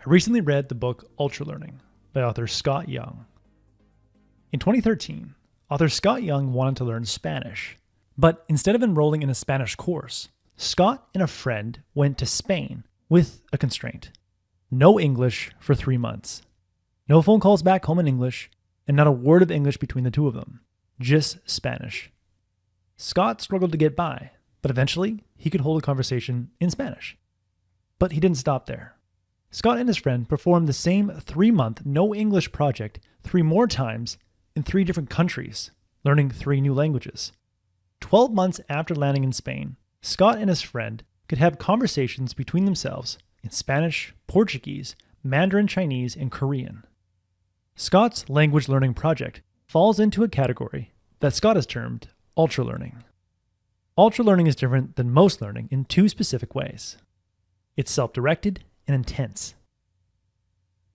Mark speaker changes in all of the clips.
Speaker 1: I recently read the book Ultralearning by author Scott Young. In 2013, author Scott Young wanted to learn Spanish, but instead of enrolling in a Spanish course, Scott and a friend went to Spain with a constraint: no English for 3 months. No phone calls back home in English, and not a word of English between the two of them, just Spanish. Scott struggled to get by, but eventually he could hold a conversation in Spanish. But he didn't stop there. Scott and his friend performed the same 3-month no English project 3 more times in 3 different countries, learning 3 new languages. 12 months after landing in Spain, Scott and his friend could have conversations between themselves in Spanish, Portuguese, Mandarin Chinese, and Korean. Scott's language learning project falls into a category that Scott has termed ultralearning. Ultralearning is different than most learning in 2 specific ways. It's self-directed and intense.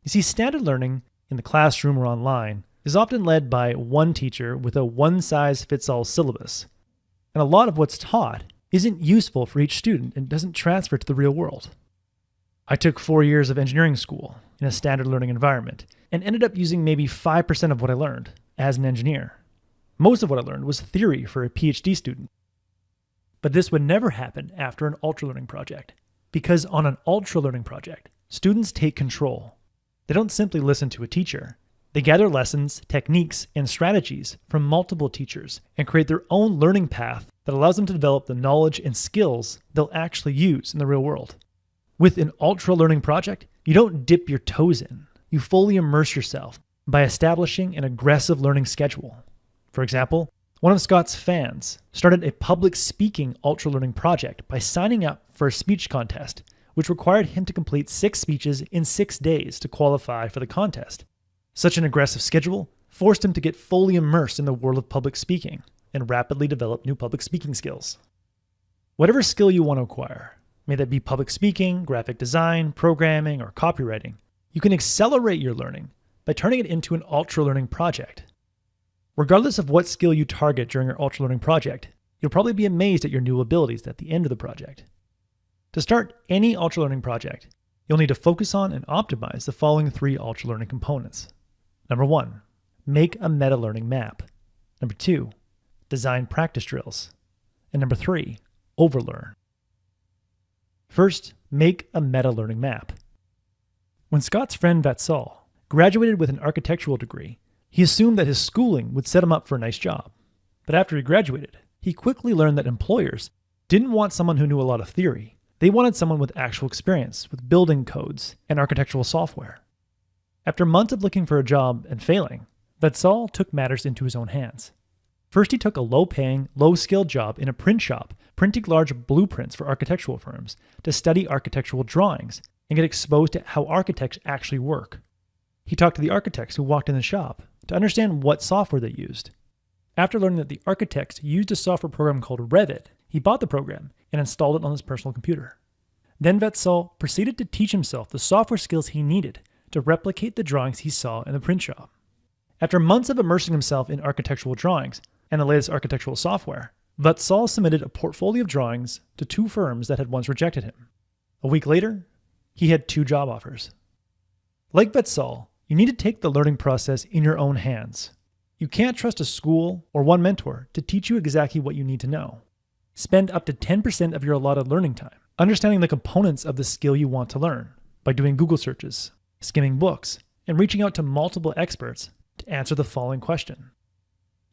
Speaker 1: You see, standard learning in the classroom or online is often led by one teacher with a one-size-fits-all syllabus, and a lot of what's taught isn't useful for each student and doesn't transfer to the real world. I took 4 years of engineering school in a standard learning environment and ended up using maybe 5% of what I learned as an engineer. Most of what I learned was theory for a PhD student. But this would never happen after an ultralearning project, because on an ultralearning project, students take control. They don't simply listen to a teacher. They gather lessons, techniques, and strategies from multiple teachers and create their own learning path that allows them to develop the knowledge and skills they'll actually use in the real world. With an ultralearning project, you don't dip your toes in. You fully immerse yourself by establishing an aggressive learning schedule. For example, one of Scott's fans started a public speaking ultralearning project by signing up for a speech contest, which required him to complete 6 speeches in 6 days to qualify for the contest. Such an aggressive schedule forced him to get fully immersed in the world of public speaking and rapidly develop new public speaking skills. Whatever skill you want to acquire, may that be public speaking, graphic design, programming, or copywriting, you can accelerate your learning by turning it into an ultralearning project. Regardless of what skill you target during your ultralearning project, you'll probably be amazed at your new abilities at the end of the project. To start any ultralearning project, you'll need to focus on and optimize the following 3 ultralearning components. Number 1, make a meta-learning map. Number 2, design practice drills. And number 3, overlearn. First, make a meta-learning map. When Scott's friend Vatsal graduated with an architectural degree, he assumed that his schooling would set him up for a nice job. But after he graduated, he quickly learned that employers didn't want someone who knew a lot of theory. They wanted someone with actual experience with building codes and architectural software. After months of looking for a job and failing, Vatsal took matters into his own hands. First, he took a low-paying, low-skilled job in a print shop, printing large blueprints for architectural firms to study architectural drawings and get exposed to how architects actually work. He talked to the architects who walked in the shop to understand what software they used. After learning that the architects used a software program called Revit, he bought the program and installed it on his personal computer. Then Vatsal proceeded to teach himself the software skills he needed to replicate the drawings he saw in the print shop. After months of immersing himself in architectural drawings and the latest architectural software, Vatsal submitted a portfolio of drawings to 2 firms that had once rejected him. A week later, he had 2 job offers. Like Vatsal, you need to take the learning process in your own hands. You can't trust a school or one mentor to teach you exactly what you need to know. Spend up to 10% of your allotted learning time understanding the components of the skill you want to learn by doing Google searches, skimming books, and reaching out to multiple experts to answer the following question.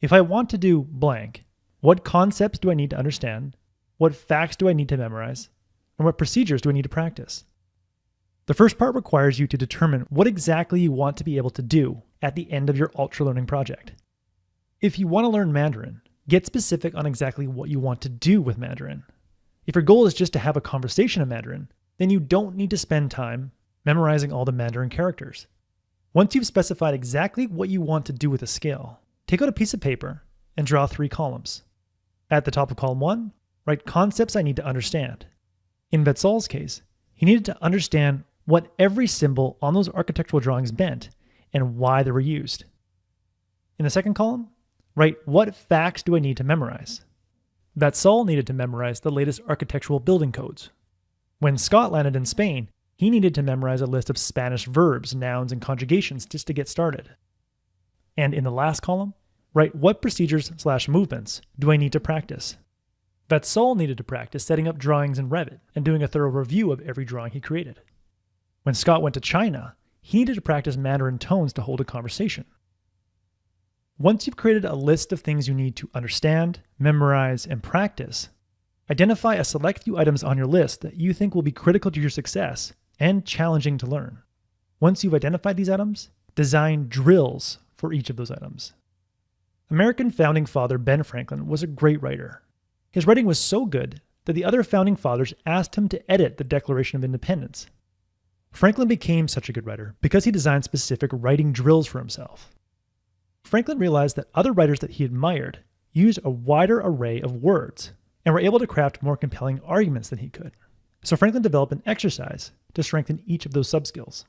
Speaker 1: If I want to do blank, what concepts do I need to understand? What facts do I need to memorize? And what procedures do I need to practice? The first part requires you to determine what exactly you want to be able to do at the end of your ultralearning project. If you want to learn Mandarin, get specific on exactly what you want to do with Mandarin. If your goal is just to have a conversation in Mandarin, then you don't need to spend time memorizing all the Mandarin characters. Once you've specified exactly what you want to do with a skill, take out a piece of paper and draw 3 columns. At the top of column 1, write concepts I need to understand. In Vatsal's case, he needed to understand what every symbol on those architectural drawings meant and why they were used. In the second column, write what facts do I need to memorize. Vatsal needed to memorize the latest architectural building codes. When Scott landed in Spain, He needed to memorize a list of Spanish verbs, nouns, and conjugations just to get started. And in the last column, write what procedures/movements do I need to practice. That Saul needed to practice setting up drawings in Revit and doing a thorough review of every drawing he created. When Scott went to China, he needed to practice Mandarin tones to hold a conversation. Once you've created a list of things you need to understand, memorize, and practice, identify a select few items on your list that you think will be critical to your success and challenging to learn. Once you've identified these items, design drills for each of those items. American founding father Ben Franklin was a great writer. His writing was so good that the other founding fathers asked him to edit the Declaration of Independence. Franklin became such a good writer because he designed specific writing drills for himself. Franklin realized that other writers that he admired used a wider array of words and were able to craft more compelling arguments than he could. So Franklin developed an exercise to strengthen each of those subskills.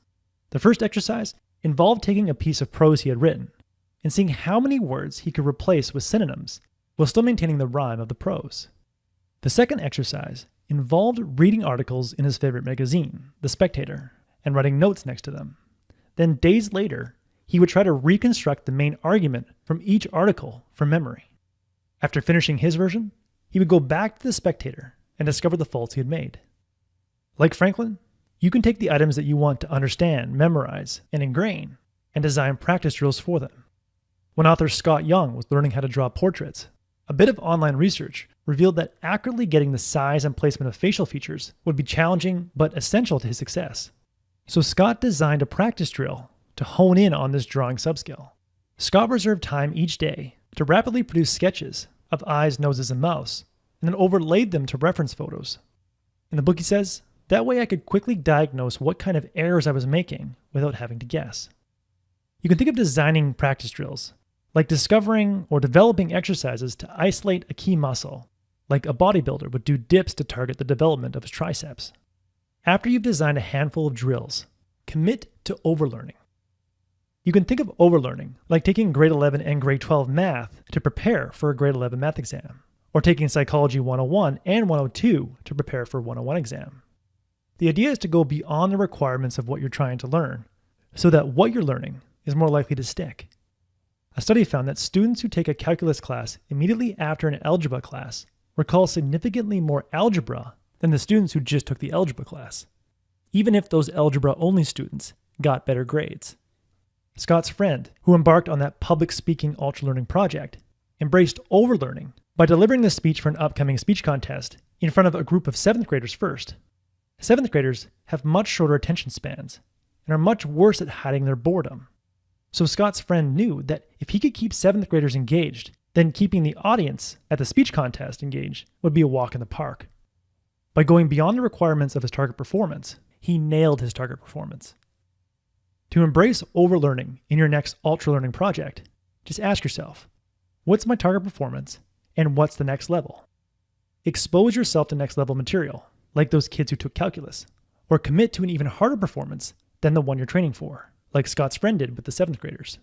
Speaker 1: The first exercise involved taking a piece of prose he had written and seeing how many words he could replace with synonyms while still maintaining the rhyme of the prose. The second exercise involved reading articles in his favorite magazine, The Spectator, and writing notes next to them. Then days later, he would try to reconstruct the main argument from each article from memory. After finishing his version, he would go back to The Spectator and discover the faults he had made. Like Franklin, you can take the items that you want to understand, memorize, and ingrain, and design practice drills for them. When author Scott Young was learning how to draw portraits, a bit of online research revealed that accurately getting the size and placement of facial features would be challenging but essential to his success. So Scott designed a practice drill to hone in on this drawing subskill. Scott reserved time each day to rapidly produce sketches of eyes, noses, and mouths, and then overlaid them to reference photos. In the book he says, that way I could quickly diagnose what kind of errors I was making without having to guess. You can think of designing practice drills like discovering or developing exercises to isolate a key muscle, like a bodybuilder would do dips to target the development of his triceps. After you've designed a handful of drills, commit to overlearning. You can think of overlearning like taking grade 11 and grade 12 math to prepare for a grade 11 math exam, or taking Psychology 101 and 102 to prepare for a 101 exam. The idea is to go beyond the requirements of what you're trying to learn, so that what you're learning is more likely to stick. A study found that students who take a calculus class immediately after an algebra class recall significantly more algebra than the students who just took the algebra class, even if those algebra-only students got better grades. Scott's friend, who embarked on that public speaking ultra-learning project, embraced overlearning by delivering the speech for an upcoming speech contest in front of a group of 7th graders first. 7th graders have much shorter attention spans and are much worse at hiding their boredom. So Scott's friend knew that if he could keep 7th graders engaged, then keeping the audience at the speech contest engaged would be a walk in the park. By going beyond the requirements of his target performance, he nailed his target performance. To embrace overlearning in your next ultra-learning project, just ask yourself, what's my target performance and what's the next level? Expose yourself to next level material, like those kids who took calculus, or commit to an even harder performance than the one you're training for, like Scott's friend did with the 7th graders.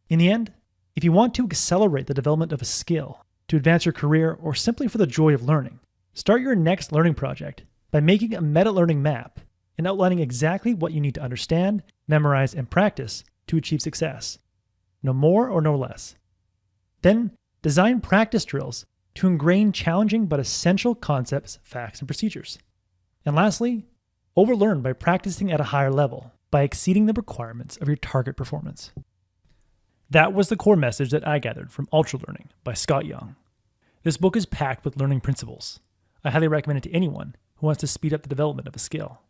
Speaker 1: In the end, if you want to accelerate the development of a skill, to advance your career, or simply for the joy of learning, start your next learning project by making a meta-learning map and outlining exactly what you need to understand, memorize, and practice to achieve success. No more or no less. Then, design practice drills to ingrain challenging but essential concepts, facts, and procedures. And lastly, overlearn by practicing at a higher level, by exceeding the requirements of your target performance. That was the core message that I gathered from Ultra Learning by Scott Young. This book is packed with learning principles. I highly recommend it to anyone who wants to speed up the development of a skill.